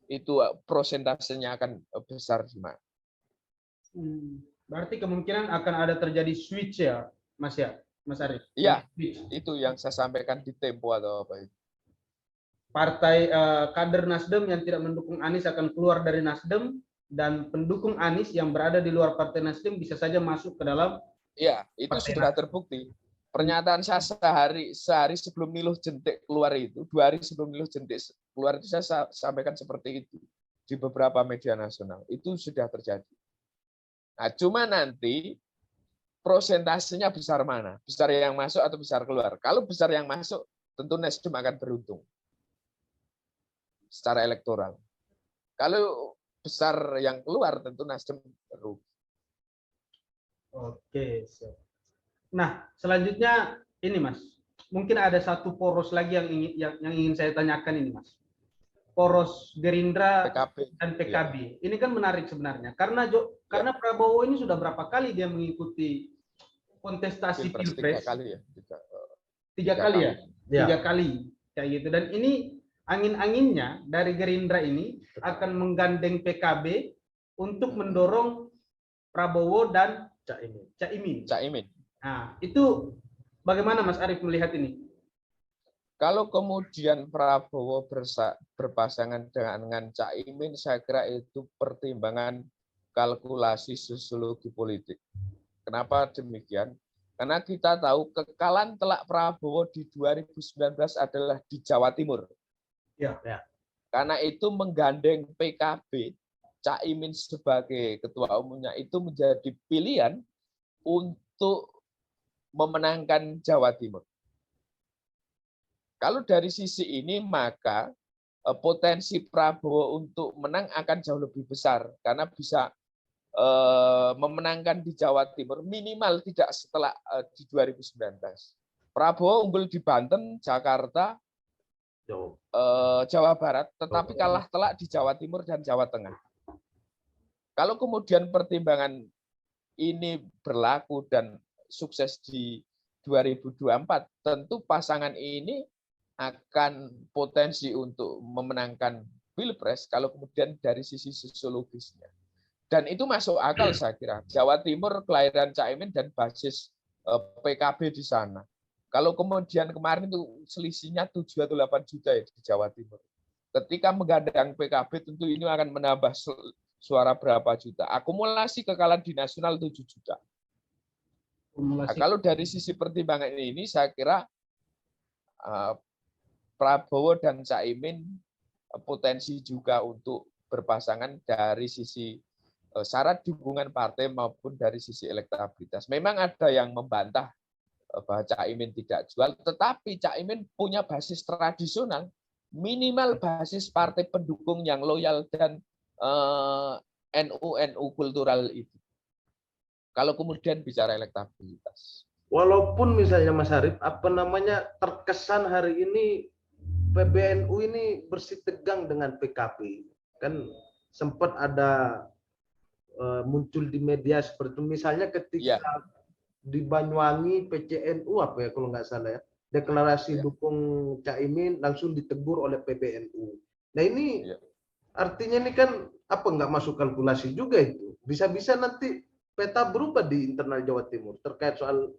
itu prosentasenya akan besar di mana. Berarti kemungkinan akan ada terjadi switch ya, Mas Arief? Iya, itu yang saya sampaikan di Tempo atau apa itu. Partai kader Nasdem yang tidak mendukung Anies akan keluar dari Nasdem, dan pendukung Anies yang berada di luar partai Nasdem bisa saja masuk ke dalam. Iya, itu sudah terbukti. Pernyataan saya sehari sebelum Niluh Jentik keluar itu, 2 hari sebelum Niluh Jentik keluar itu saya sampaikan seperti itu di beberapa media nasional. Itu sudah terjadi. Nah, cuma nanti prosentasenya besar mana? Besar yang masuk atau besar keluar? Kalau besar yang masuk, tentu Nasdem akan beruntung secara elektoral. Kalau besar yang keluar, tentu Nasdem rugi. Oke, siap. Nah, selanjutnya ini Mas, mungkin ada satu poros lagi yang ingin saya tanyakan ini Mas. Poros Gerindra PKB. dan PKB. Ini kan menarik sebenarnya karena Prabowo ini sudah berapa kali dia mengikuti kontestasi Pilpres? 3 kali ya. 3 kali ya? Ya. 3 kali kayak gitu. Dan ini angin-anginnya dari Gerindra ini akan menggandeng PKB untuk mendorong Prabowo dan Caimin. Nah, itu bagaimana Mas Arief melihat ini? Kalau kemudian Prabowo berpasangan dengan Caimin, saya kira itu pertimbangan kalkulasi sosiologi politik. Kenapa demikian? Karena kita tahu kekalahan telak Prabowo di 2019 adalah di Jawa Timur. Ya. Karena itu menggandeng PKB, Caimin sebagai ketua umumnya itu menjadi pilihan untuk memenangkan Jawa Timur. Kalau dari sisi ini, maka potensi Prabowo untuk menang akan jauh lebih besar karena bisa memenangkan di Jawa Timur minimal tidak setelah di 2019. Prabowo unggul di Banten, Jakarta, Jawa Barat, tetapi kalah telak di Jawa Timur dan Jawa Tengah. Kalau kemudian pertimbangan ini berlaku dan sukses di 2024, tentu pasangan ini akan potensi untuk memenangkan Pilpres kalau kemudian dari sisi sosiologisnya. Dan itu masuk akal saya kira. Jawa Timur kelahiran Caimin dan basis PKB di sana. Kalau kemudian kemarin itu selisihnya 7 atau 8 juta ya di Jawa Timur. Ketika menggandeng PKB tentu ini akan menambah suara berapa juta. Akumulasi kekalahan di nasional 7 juta. Nah, kalau dari sisi pertimbangan ini saya kira Prabowo dan Caimin potensi juga untuk berpasangan dari sisi syarat dukungan partai maupun dari sisi elektabilitas. Memang ada yang membantah bahwa Caimin tidak jual, tetapi Caimin punya basis tradisional, minimal basis partai pendukung yang loyal dan NU kultural itu. Kalau kemudian bicara elektabilitas. Walaupun misalnya Mas Arief, terkesan hari ini PBNU ini bersitegang dengan PKB. Kan sempat ada muncul di media seperti itu. Misalnya ketika di Banyuwangi PCNU kalau nggak salah ya, deklarasi dukung Caimin langsung ditegur oleh PBNU. Nah ini artinya ini kan nggak masuk kalkulasi juga itu. Bisa-bisa nanti peta berubah di internal Jawa Timur terkait soal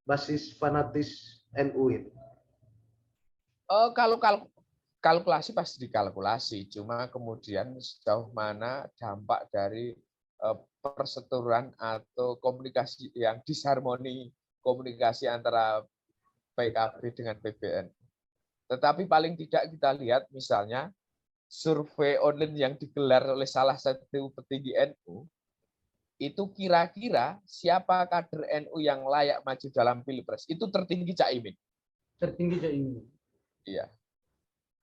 basis fanatis NU ini. Kalau kalkulasi pasti dikalkulasi, cuma kemudian sejauh mana dampak dari perseteruan atau komunikasi yang disharmoni komunikasi antara PKB dengan PBNU. Tetapi paling tidak kita lihat misalnya survei online yang digelar oleh salah satu petinggi NU, itu kira-kira siapa kader NU yang layak maju dalam Pilpres, itu tertinggi Caimin. Tertinggi Caimin. Iya.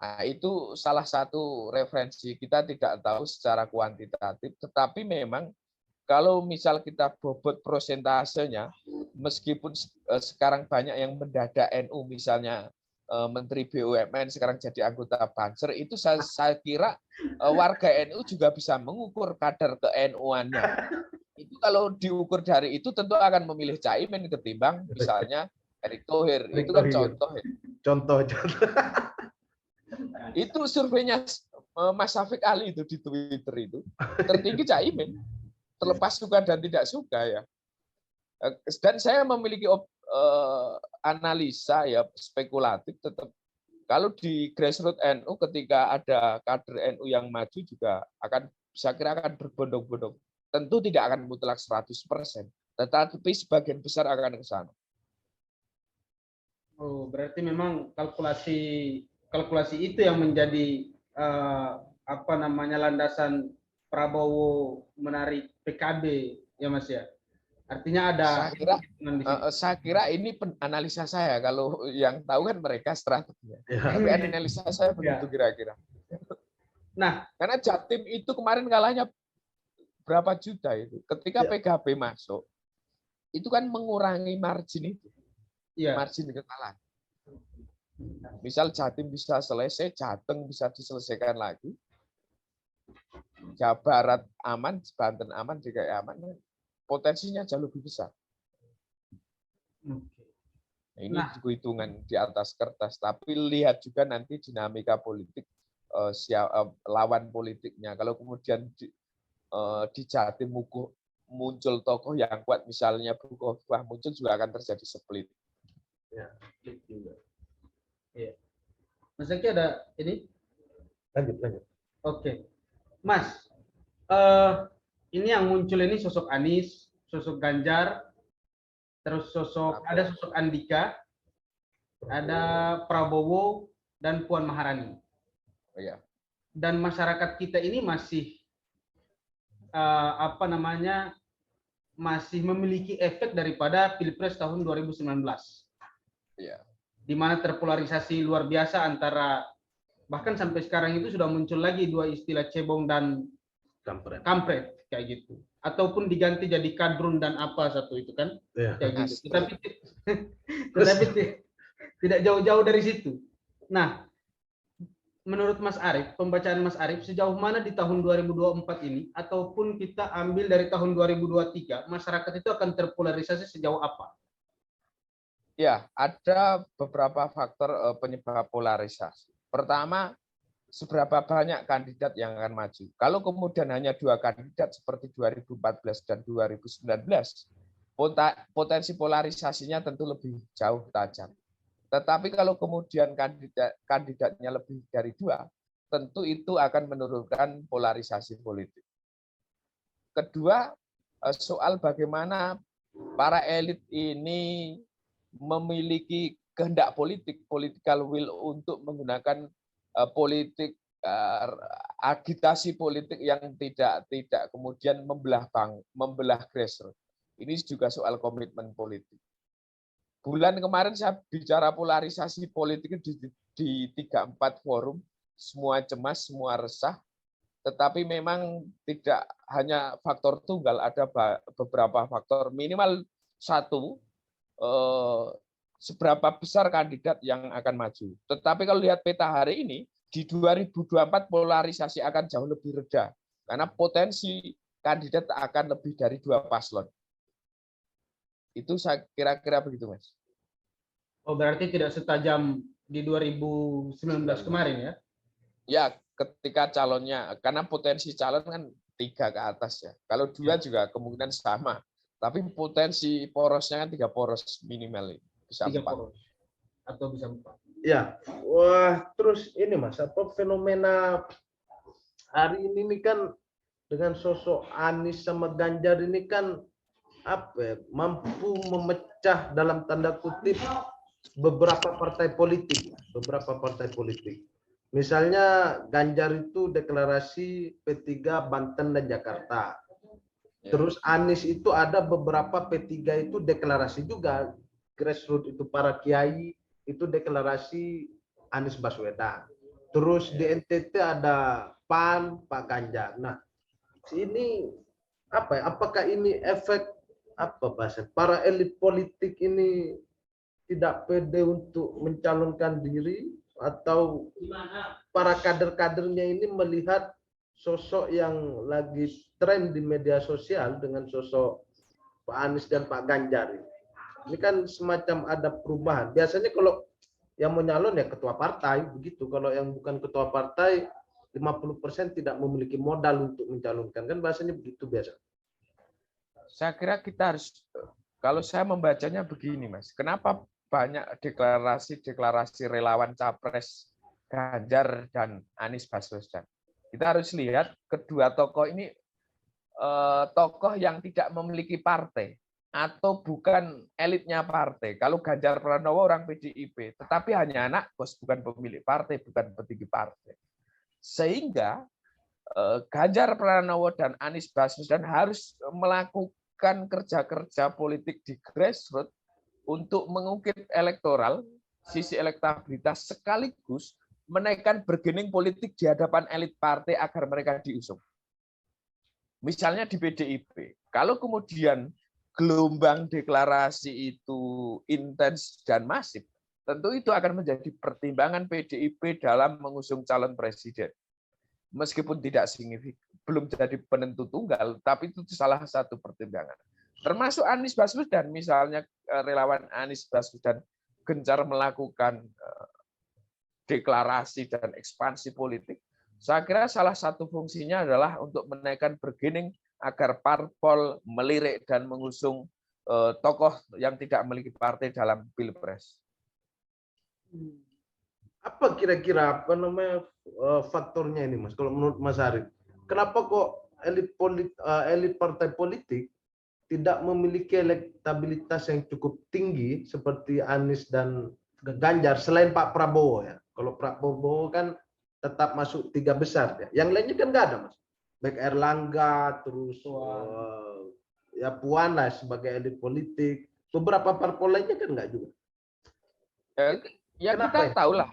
Nah, itu salah satu referensi. Kita tidak tahu secara kuantitatif, tetapi memang kalau misal kita bobot prosentasenya, meskipun sekarang banyak yang mendadak NU, misalnya Menteri BUMN sekarang jadi anggota Banser, itu saya kira warga NU juga bisa mengukur kadar ke-NU-annya. Itu kalau diukur dari itu tentu akan memilih Caimin ketimbang misalnya Erick Thohir. Itu kan contoh ya. Contoh. Itu surveinya Mas Syafiq Ali itu di Twitter itu tertinggi Caimin, terlepas suka dan tidak suka ya. Dan saya memiliki analisa ya spekulatif tetap kalau di grassroots NU ketika ada kader NU yang maju juga akan saya kira akan berbondong-bondong. Tentu tidak akan mutlak 100%, tetapi sebagian besar akan ke sana. Oh, berarti memang kalkulasi itu yang menjadi landasan Prabowo menarik PKB ya Mas ya. Artinya ada Saya kira hitungan di situ. saya kira ini analisa saya, kalau yang tahu kan mereka strategi. Ya. Tapi analisa saya begitu kira-kira. Nah, Karena Jatim itu kemarin kalahnya berapa juta itu. Ketika Ya. PKB masuk, itu kan mengurangi margin itu, iya. margin kekalahan. Misal Jatim bisa selesai, Jateng bisa diselesaikan lagi, Jawa Barat aman, Banten aman, DKI aman, potensinya jauh lebih besar. Oke. Ini Nah. hitungan di atas kertas, tapi lihat juga nanti dinamika politik lawan politiknya. Kalau kemudian di Jatim muncul tokoh yang kuat, misalnya Bukofifa muncul, juga akan terjadi split. Ya, split juga. Iya. Mas Zaki ada ini? Lanjut. Oke. Mas, ini yang muncul ini sosok Anies, sosok Ganjar, terus ada sosok Andika, ada Prabowo, dan Puan Maharani. Ya. Dan masyarakat kita ini masih masih memiliki efek daripada Pilpres tahun 2019. Ya. Di mana terpolarisasi luar biasa antara, bahkan sampai sekarang itu sudah muncul lagi dua istilah cebong dan kampret kayak gitu, ataupun diganti jadi kadrun dan apa satu itu kan, kayak gitu. Tetapi tidak jauh-jauh dari situ. Nah, menurut Mas Arief, pembacaan Mas Arief, sejauh mana di tahun 2024 ini, ataupun kita ambil dari tahun 2023, masyarakat itu akan terpolarisasi sejauh apa? Ya, ada beberapa faktor penyebab polarisasi. Pertama, seberapa banyak kandidat yang akan maju. Kalau kemudian hanya 2 kandidat seperti 2014 dan 2019, potensi polarisasinya tentu lebih jauh tajam. Tetapi kalau kemudian kandidatnya lebih dari 2, tentu itu akan menurunkan polarisasi politik. Kedua, soal bagaimana para elit ini memiliki kehendak politik, political will untuk menggunakan politik, agitasi politik yang tidak kemudian membelah grassroots. Ini juga soal komitmen politik. Bulan kemarin saya bicara polarisasi politik di 3-4 forum, semua cemas, semua resah, tetapi memang tidak hanya faktor tunggal, ada beberapa faktor, minimal satu, seberapa besar kandidat yang akan maju. Tetapi kalau lihat peta hari ini, di 2024 polarisasi akan jauh lebih reda, karena potensi kandidat akan lebih dari 2 paslon. Itu saya kira-kira begitu, Mas. Oh, berarti tidak setajam di 2019 kemarin ya? Ya, ketika calonnya, karena potensi calon kan 3 ke atas ya. Kalau 2 juga kemungkinan sama. Tapi potensi porosnya kan 3 poros minimal, bisa 3 4. poros atau bisa 4. Ya, wah, terus ini Mas, apa fenomena hari ini kan dengan sosok Anies sama Ganjar ini kan mampu memecah dalam tanda kutip beberapa partai politik. Misalnya Ganjar itu deklarasi P3 Banten dan Jakarta. Terus Anies itu ada beberapa P3 itu deklarasi juga, grassroots itu para kiai itu deklarasi Anies Baswedan. Terus di NTT ada PAN, Pak Ganjar. Nah, ini apakah ini efek para elit politik ini tidak pede untuk mencalonkan diri, atau para kader-kadernya ini melihat sosok yang lagi tren di media sosial dengan sosok Pak Anies dan Pak Ganjar. Ini kan semacam ada perubahan. Biasanya kalau yang mau nyalon ya ketua partai, begitu. Kalau yang bukan ketua partai, 50% tidak memiliki modal untuk mencalonkan. Kan bahasanya begitu biasa. Saya kira kita harus, kalau saya membacanya begini, Mas. Kenapa banyak deklarasi relawan capres Ganjar dan Anies Baswedan? Kita harus lihat kedua tokoh ini tokoh yang tidak memiliki partai atau bukan elitnya partai. Kalau Ganjar Pranowo orang PDIP, tetapi hanya anak kos, bukan pemilik partai, bukan petinggi partai. Sehingga Ganjar Pranowo dan Anies Baswedan harus melakukan melakukan kerja-kerja politik di grassroots untuk mengungkit elektoral, sisi elektabilitas, sekaligus menaikkan bargaining politik di hadapan elit partai agar mereka diusung. Misalnya di PDIP, kalau kemudian gelombang deklarasi itu intens dan masif, tentu itu akan menjadi pertimbangan PDIP dalam mengusung calon presiden. Meskipun tidak signifikan, belum jadi penentu tunggal, tapi itu salah satu pertimbangan. Termasuk Anies Baswedan, misalnya relawan Anies Baswedan gencar melakukan deklarasi dan ekspansi politik. Saya kira salah satu fungsinya adalah untuk menaikkan bargaining agar parpol melirik dan mengusung tokoh yang tidak memiliki partai dalam pilpres. Apa kira-kira faktornya ini, Mas? Kalau menurut Mas Arief, kenapa kok elit partai politik tidak memiliki elektabilitas yang cukup tinggi seperti Anies dan Ganjar selain Pak Prabowo ya? Kalau Pak Prabowo kan tetap masuk 3 besar ya. Yang lainnya kan nggak ada, Mas. Baik Erlangga, terus ya Puan lah sebagai elit politik. Beberapa parpol lainnya kan nggak juga. Ya Kenapa kita tahu lah.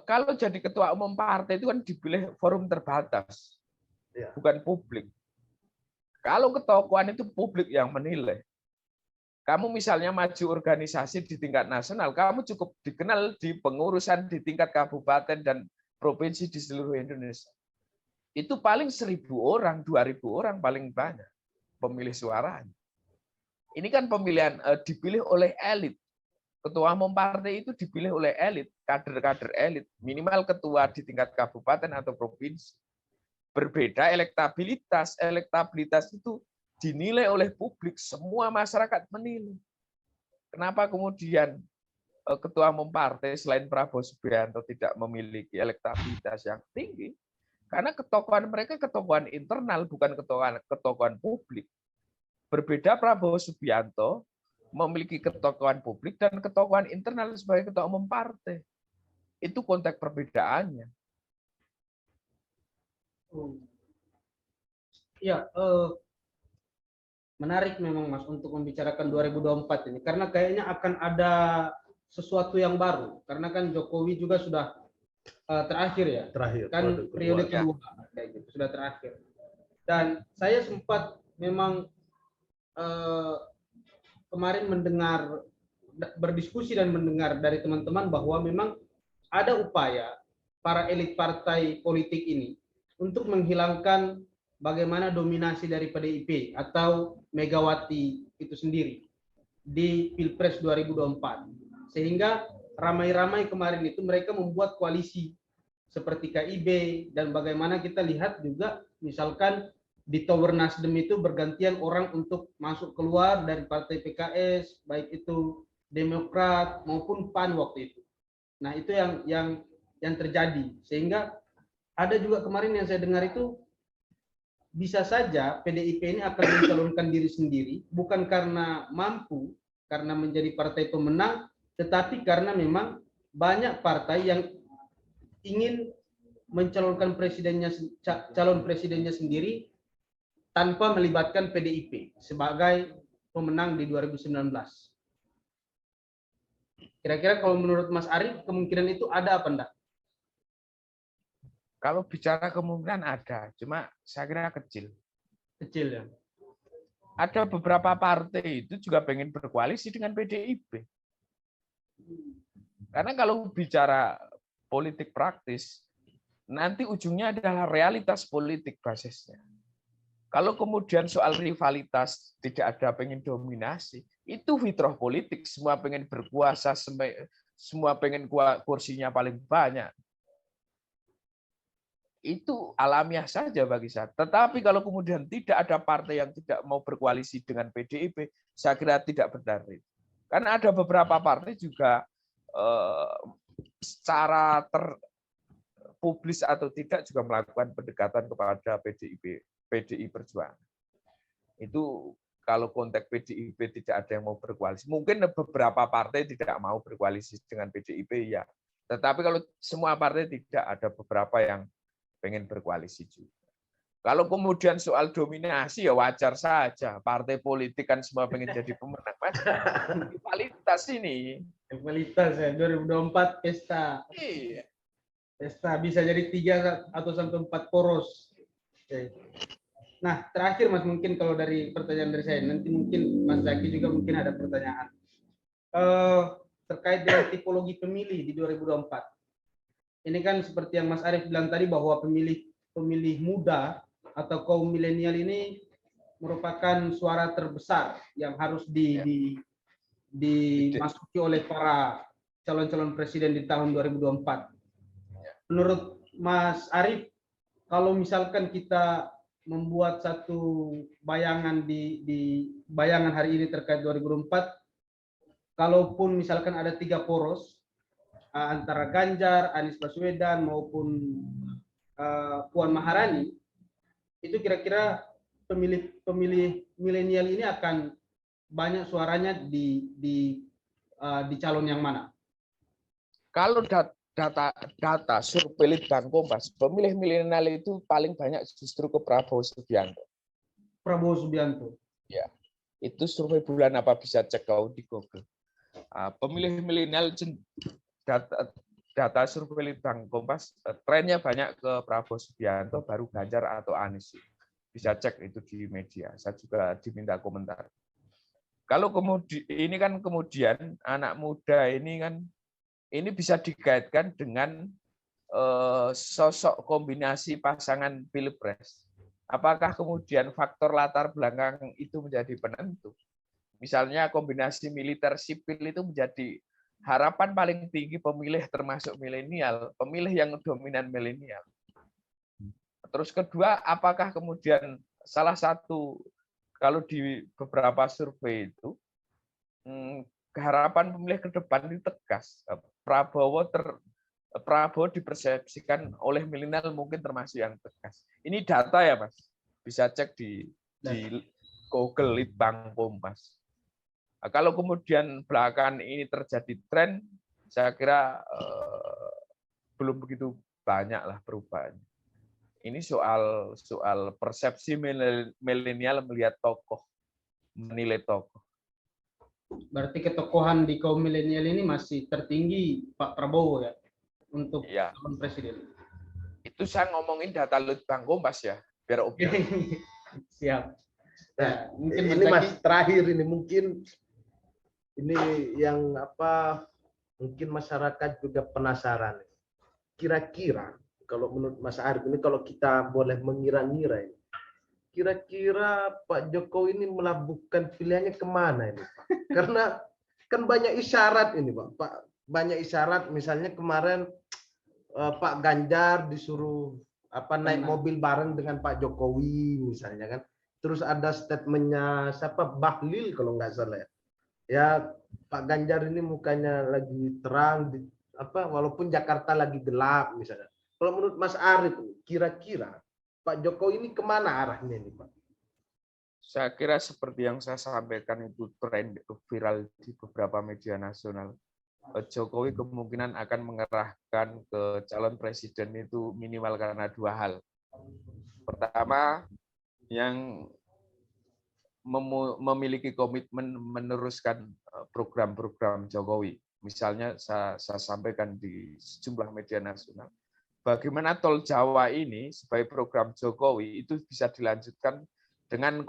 Kalau jadi ketua umum partai itu kan dipilih forum terbatas, Ya. bukan publik. Kalau ketokohan itu publik yang menilai. Kamu misalnya maju organisasi di tingkat nasional, kamu cukup dikenal di pengurusan di tingkat kabupaten dan provinsi di seluruh Indonesia. Itu paling 1.000 orang, 2.000 orang paling banyak pemilih suaranya. Ini kan pemilihan dipilih oleh elit. Ketua umum partai itu dipilih oleh elit, kader-kader elit, minimal ketua di tingkat kabupaten atau provinsi. Berbeda elektabilitas. Elektabilitas itu dinilai oleh publik, semua masyarakat menilai. Kenapa kemudian ketua umum partai selain Prabowo Subianto tidak memiliki elektabilitas yang tinggi? Karena ketokohan mereka ketokohan internal, bukan ketokohan publik. Berbeda Prabowo Subianto memiliki ketokohan publik dan ketokohan internal sebagai ketua umum partai. Itu konteks perbedaannya. Ya, menarik memang Mas untuk membicarakan 2024 ini karena kayaknya akan ada sesuatu yang baru karena kan Jokowi juga sudah terakhir ya, kan periode kedua kayak gitu sudah terakhir. Dan saya sempat memang kemarin berdiskusi dan mendengar dari teman-teman bahwa memang ada upaya para elit partai politik ini untuk menghilangkan bagaimana dominasi dari PDIP atau Megawati itu sendiri di Pilpres 2024. Sehingga ramai-ramai kemarin itu mereka membuat koalisi seperti KIB dan bagaimana kita lihat juga misalkan di Tower Nasdem itu bergantian orang untuk masuk keluar dari partai PKS, baik itu Demokrat maupun PAN waktu itu. Nah, itu yang terjadi. Sehingga ada juga kemarin yang saya dengar itu bisa saja PDIP ini akan mencalonkan diri sendiri, bukan karena mampu, karena menjadi partai pemenang, tetapi karena memang banyak partai yang ingin mencalonkan calon presidennya sendiri tanpa melibatkan PDIP sebagai pemenang di 2019. Kira-kira kalau menurut Mas Arief, kemungkinan itu ada apa enggak? Kalau bicara kemungkinan ada, cuma saya kira kecil. Kecil ya. Ada beberapa partai itu juga pengen berkoalisi dengan PDIP. Karena kalau bicara politik praktis, nanti ujungnya adalah realitas politik basisnya. Kalau kemudian soal rivalitas tidak ada pengen dominasi, itu fitrah politik, semua pengen berkuasa, semua pengen kursinya paling banyak. Itu alamiah saja bagi saya. Tetapi kalau kemudian tidak ada partai yang tidak mau berkoalisi dengan PDIP, saya kira tidak benar. Karena ada beberapa partai juga secara terpublis atau tidak juga melakukan pendekatan kepada PDI Perjuangan. Itu kalau konteks PDIP tidak ada yang mau berkoalisi. Mungkin beberapa partai tidak mau berkoalisi dengan PDIP, ya. Tetapi kalau semua partai tidak, ada beberapa yang pengen berkoalisi juga. Kalau kemudian soal dominasi ya wajar saja. Partai politik kan semua pengen jadi pemenang, Mas. Rivalitas ini. Rivalitas ya 2024 pesta. Iya. Pesta bisa jadi 3 atau sampai 4 poros. Oke. Nah, terakhir Mas, mungkin kalau dari pertanyaan dari saya, nanti mungkin Mas Zaki juga mungkin ada pertanyaan. Terkait dengan tipologi pemilih di 2024. Ini kan seperti yang Mas Arief bilang tadi bahwa pemilih muda atau kaum milenial ini merupakan suara terbesar yang harus dimasuki oleh para calon-calon presiden di tahun 2024. Menurut Mas Arief, kalau misalkan kita membuat satu bayangan di bayangan hari ini terkait 2024, kalaupun misalkan ada 3 poros antara Ganjar, Anies Baswedan maupun Puan Maharani, itu kira-kira pemilih milenial ini akan banyak suaranya di calon yang mana? Kalau data survei Litbang Kompas, pemilih milenial itu paling banyak justru ke Prabowo Subianto. Prabowo Subianto. Ya, itu survei bulan apa bisa cek kau di Google. Pemilih milenial data survei Litbang Kompas, trennya banyak ke Prabowo Subianto, baru Ganjar atau Anies. Bisa cek itu di media. Saya juga diminta komentar. Kalau kemudian anak muda ini kan ini bisa dikaitkan dengan sosok kombinasi pasangan pilpres. Apakah kemudian faktor latar belakang itu menjadi penentu? Misalnya kombinasi militer sipil itu menjadi harapan paling tinggi pemilih termasuk milenial, pemilih yang dominan milenial. Terus kedua, apakah kemudian salah satu kalau di beberapa survei itu harapan pemilih ke depan itu tegas. Prabowo dipersepsikan oleh milenial mungkin termasuk yang tegas. Ini data ya, Mas. Bisa cek di Google Litbang Kompas. Nah, kalau kemudian belakangan ini terjadi tren, saya kira belum begitu banyak lah perubahan. Ini soal persepsi milenial melihat tokoh, menilai tokoh. Berarti ketokohan di kaum milenial ini masih tertinggi Pak Prabowo ya untuk calon presiden. Itu saya ngomongin data Litbang Kompas ya, biar objektif. Siap. Nah, ini Mas terakhir ini mungkin ini yang mungkin masyarakat juga penasaran. Kira-kira kalau menurut Mas Arief ini kalau kita boleh mengira-ngira ini, kira-kira Pak Jokowi ini melabuhkan pilihannya kemana ini, Pak? Karena kan banyak isyarat ini, Pak. Banyak isyarat, misalnya kemarin Pak Ganjar disuruh naik mobil bareng dengan Pak Jokowi, misalnya kan. Terus ada statementnya siapa Bahlil kalau nggak salah ya. Ya Pak Ganjar ini mukanya lagi terang, walaupun Jakarta lagi gelap misalnya. Kalau menurut Mas Arief, kira-kira Pak Jokowi ini kemana arahnya ini, Pak? Saya kira seperti yang saya sampaikan itu tren viral di beberapa media nasional. Jokowi kemungkinan akan mengerahkan ke calon presiden itu minimal karena 2 hal. Pertama, yang memiliki komitmen meneruskan program-program Jokowi. Misalnya saya sampaikan di sejumlah media nasional. Bagaimana tol Jawa ini sebagai program Jokowi itu bisa dilanjutkan dengan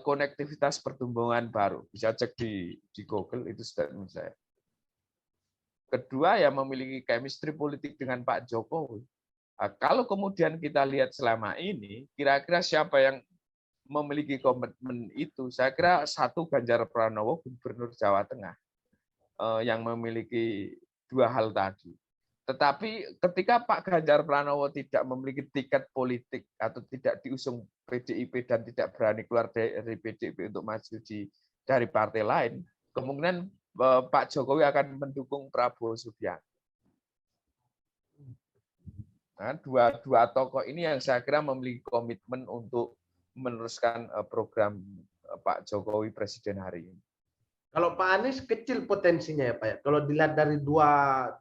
konektivitas pertumbuhan baru. Bisa cek di Google, itu statement saya. Kedua, ya memiliki chemistry politik dengan Pak Jokowi. Nah, kalau kemudian kita lihat selama ini, kira-kira siapa yang memiliki komitmen itu? Saya kira satu Ganjar Pranowo, Gubernur Jawa Tengah, yang memiliki 2 hal tadi. Tetapi ketika Pak Ganjar Pranowo tidak memiliki tiket politik atau tidak diusung PDIP dan tidak berani keluar dari PDIP untuk maju dari partai lain, kemungkinan Pak Jokowi akan mendukung Prabowo Subianto. Nah, dua tokoh ini yang saya kira memiliki komitmen untuk meneruskan program Pak Jokowi Presiden hari ini. Kalau Pak Anies kecil potensinya ya Pak ya. Kalau dilihat dari dua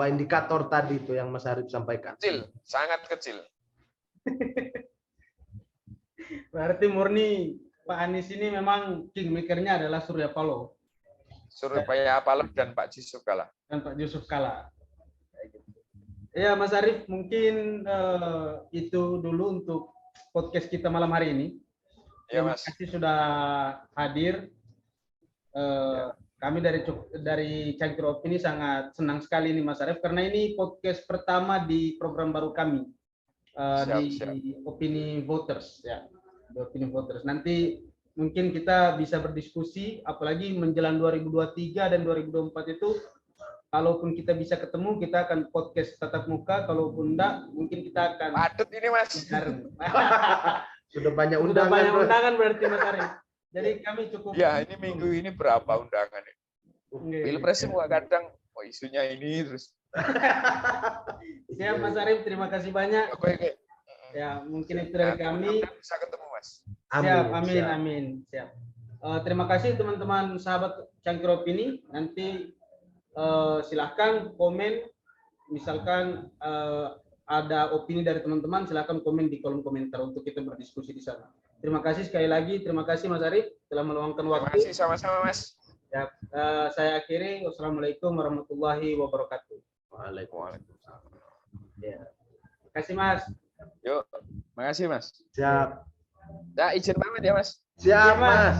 indikator tadi itu yang Mas Arief sampaikan. Kecil, sangat kecil. Berarti murni Pak Anies ini memang kingmaker-nya adalah Surya Paloh Surya Paloh dan Pak Yusuf Kalla. dan Pak Yusuf Kalla. Ya, Mas Arief, mungkin itu dulu untuk podcast kita malam hari ini. Ya, Terima Mas. kasih sudah hadir. Kami dari Cangkir Opini sangat senang sekali nih Mas Arief, karena ini podcast pertama di program baru kami di Opini Voters ya, di Opini Voters. Nanti mungkin kita bisa berdiskusi, apalagi menjelang 2023 dan 2024 itu. Kalaupun kita bisa ketemu, kita akan podcast tatap muka. Kalaupun enggak, mungkin kita akan Padat ini, Mas. Sudah banyak Udah undangan. banyak Bro. undangan berarti Mas Arief. Jadi kami cukup. Ya, ini minggu ini berapa undangan? Pilpres semua kadang isunya ini terus. Siap Mas Arief, terima kasih banyak. Oke. Ya, mungkin itu dari kami. Bisa ketemu, Mas. Siap, amin, siap. amin. Siap. Terima kasih teman-teman sahabat Cangkir Opini. Nanti silahkan komen, misalkan ada opini dari teman-teman, silahkan komen di kolom komentar untuk kita berdiskusi di sana. Terima kasih sekali lagi, terima kasih Mas Arief telah meluangkan Terima waktu. kasih sama-sama, Mas. Ya, saya akhiri. Wassalamualaikum warahmatullahi wabarakatuh. Waalaikumsalam. Ya. Terima kasih Mas. Yuk, makasih, Mas. Siap. Ya, izin pamit ya, Mas. Siap, Mas. Mas.